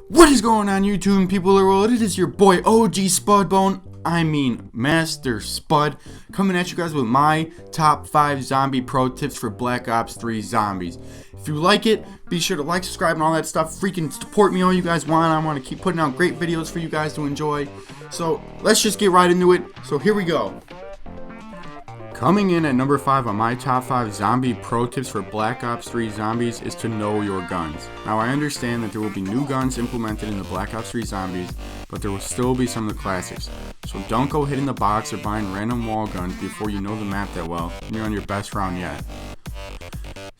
What is going on, YouTube and people of the world? It is your boy OG Spudbone, Master Spud, coming at you guys with my top 5 zombie pro tips for Black Ops 3 zombies. If you like it, be sure to like, subscribe, and all that stuff. Freaking support me all you guys want. I want to keep putting out great videos for you guys to enjoy. So let's just get right into it. So here we go. Coming in at number 5 on my top 5 zombie pro tips for Black Ops 3 zombies is to know your guns. Now I understand that there will be new guns implemented in the Black Ops 3 zombies, but there will still be some of the classics. So don't go hitting the box or buying random wall guns before you know the map that well and you're on your best round yet.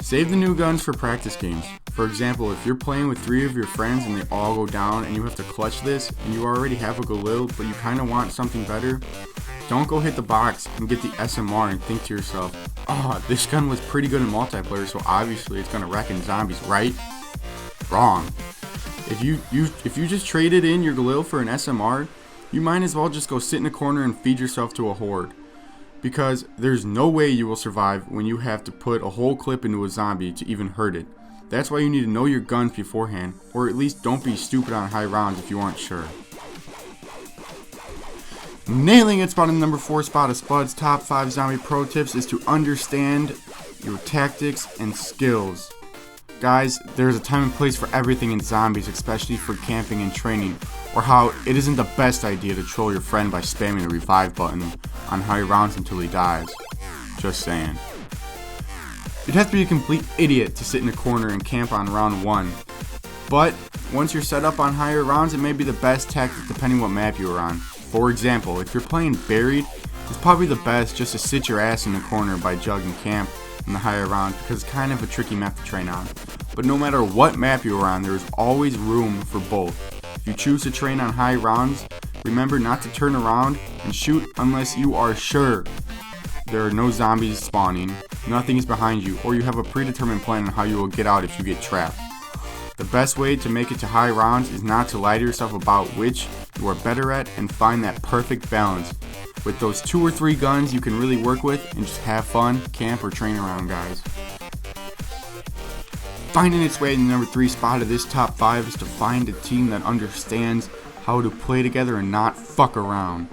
Save the new guns for practice games. For example, if you're playing with 3 of your friends and they all go down and you have to clutch this and you already have a Galil but you kind of want something better, don't go hit the box and get the SMR and think to yourself, oh, this gun was pretty good in multiplayer, so obviously it's gonna wreck in zombies, right? Wrong. If you just traded in your Galil for an SMR, you might as well just go sit in a corner and feed yourself to a horde. Because there's no way you will survive when you have to put a whole clip into a zombie to even hurt it. That's why you need to know your guns beforehand, or at least don't be stupid on high rounds if you aren't sure. Nailing it spot in the number 4 spot of Spud's top 5 zombie pro tips is to understand your tactics and skills. Guys, there's a time and place for everything in zombies, especially for camping and training, or how it isn't the best idea to troll your friend by spamming the revive button on high rounds until he dies. Just saying. You'd have to be a complete idiot to sit in a corner and camp on round 1. But once you're set up on higher rounds, it may be the best tactic depending what map you are on. For example, if you're playing Buried, it's probably the best just to sit your ass in the corner by jugging camp in the higher rounds because it's kind of a tricky map to train on. But no matter what map you're on, there's always room for both. If you choose to train on high rounds, remember not to turn around and shoot unless you are sure there are no zombies spawning, nothing is behind you, or you have a predetermined plan on how you will get out if you get trapped. The best way to make it to high rounds is not to lie to yourself about which you are better at and find that perfect balance. With those 2 or 3 guns you can really work with and just have fun, camp, or train around, guys. Finding its way in the number 3 spot of this top 5 is to find a team that understands how to play together and not fuck around.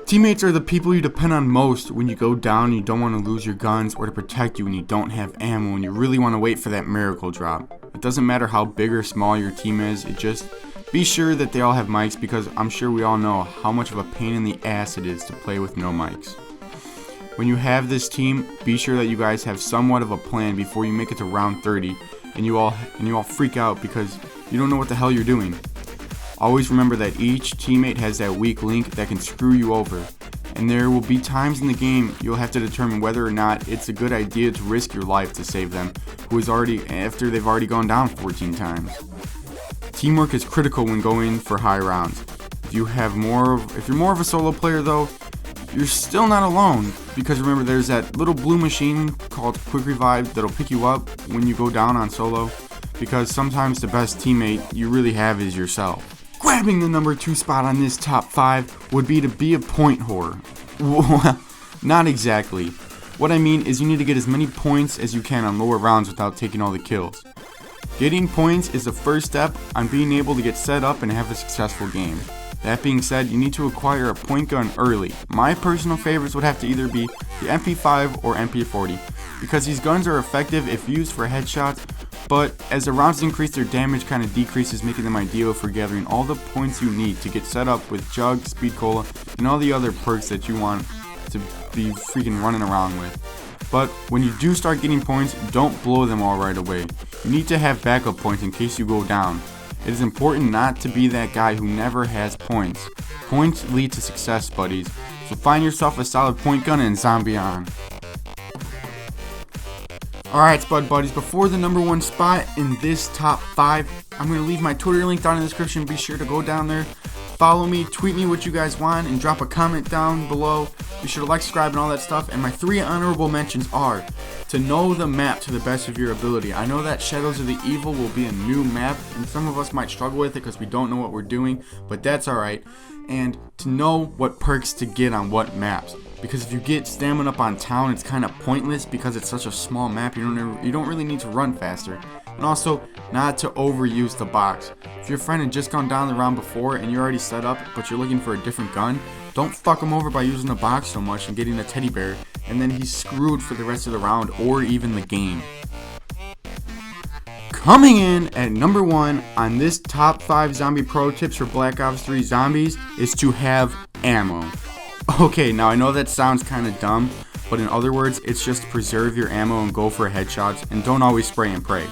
Teammates are the people you depend on most when you go down and you don't want to lose your guns, or to protect you when you don't have ammo and you really want to wait for that miracle drop. It doesn't matter how big or small your team is, it just be sure that they all have mics, because I'm sure we all know how much of a pain in the ass it is to play with no mics. When you have this team, be sure that you guys have somewhat of a plan before you make it to round 30 and you all freak out because you don't know what the hell you're doing. Always remember that each teammate has that weak link that can screw you over, and there will be times in the game you'll have to determine whether or not it's a good idea to risk your life to save them, after they've already gone down 14 times. Teamwork is critical when going for high rounds. If you're more of a solo player though, you're still not alone, because remember there's that little blue machine called Quick Revive that'll pick you up when you go down on solo, because sometimes the best teammate you really have is yourself. Grabbing the number 2 spot on this top 5 would be to be a point whore. Well, not exactly. What I mean is you need to get as many points as you can on lower rounds without taking all the kills. Getting points is the first step on being able to get set up and have a successful game. That being said, you need to acquire a point gun early. My personal favorites would have to either be the MP5 or MP40, because these guns are effective if used for headshots, but as the rounds increase, their damage kind of decreases, making them ideal for gathering all the points you need to get set up with Jug, Speed Cola, and all the other perks that you want to be freaking running around with. But when you do start getting points, don't blow them all right away. You need to have backup points in case you go down. It is important not to be that guy who never has points. Points lead to success, buddies. So find yourself a solid point gun and zombie on. Alright, Spud buddies, before the number 1 spot in this top 5, I'm going to leave my Twitter link down in the description. Be sure to go down there, follow me, tweet me what you guys want, and drop a comment down below. Be sure to like, subscribe, and all that stuff. And my 3 honorable mentions are to know the map to the best of your ability. I know that Shadows of the Evil will be a new map, and some of us might struggle with it because we don't know what we're doing, but that's alright. And to know what perks to get on what maps. Because if you get stamina up on town, it's kind of pointless because it's such a small map. You don't really need to run faster. And also, not to overuse the box. If your friend had just gone down the round before and you're already set up, but you're looking for a different gun, don't fuck him over by using the box so much and getting a teddy bear, and then he's screwed for the rest of the round or even the game. Coming in at number 1 on this top 5 zombie pro tips for Black Ops 3 zombies is to have ammo. Okay, now I know that sounds kind of dumb, but in other words, it's just to preserve your ammo and go for headshots, and don't always spray and pray.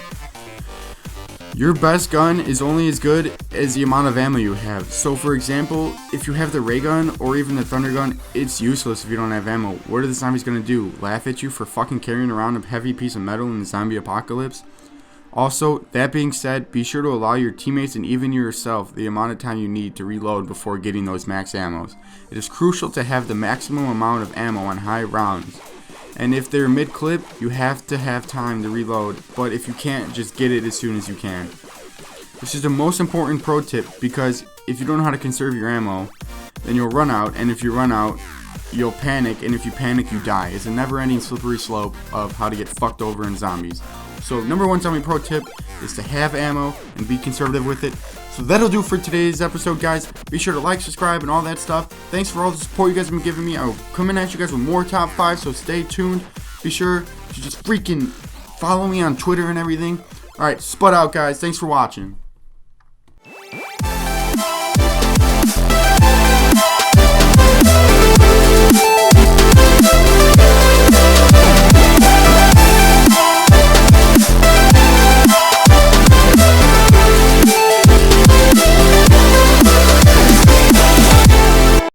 Your best gun is only as good as the amount of ammo you have. So for example, if you have the ray gun or even the thunder gun, it's useless if you don't have ammo. What are the zombies gonna do? Laugh at you for fucking carrying around a heavy piece of metal in the zombie apocalypse? Also, that being said, be sure to allow your teammates and even yourself the amount of time you need to reload before getting those max ammos. It is crucial to have the maximum amount of ammo on high rounds. And if they're mid-clip, you have to have time to reload, but if you can't, just get it as soon as you can. This is the most important pro tip, because if you don't know how to conserve your ammo, then you'll run out, and if you run out, you'll panic, and if you panic, you die. It's a never-ending slippery slope of how to get fucked over in zombies. So number 1 zombie pro tip is to have ammo and be conservative with it. So that'll do for today's episode, guys. Be sure to like, subscribe, and all that stuff. Thanks for all the support you guys have been giving me. I'll come in at you guys with more top 5, so stay tuned. Be sure to just freaking follow me on Twitter and everything. Alright, Spud out, guys. Thanks for watching.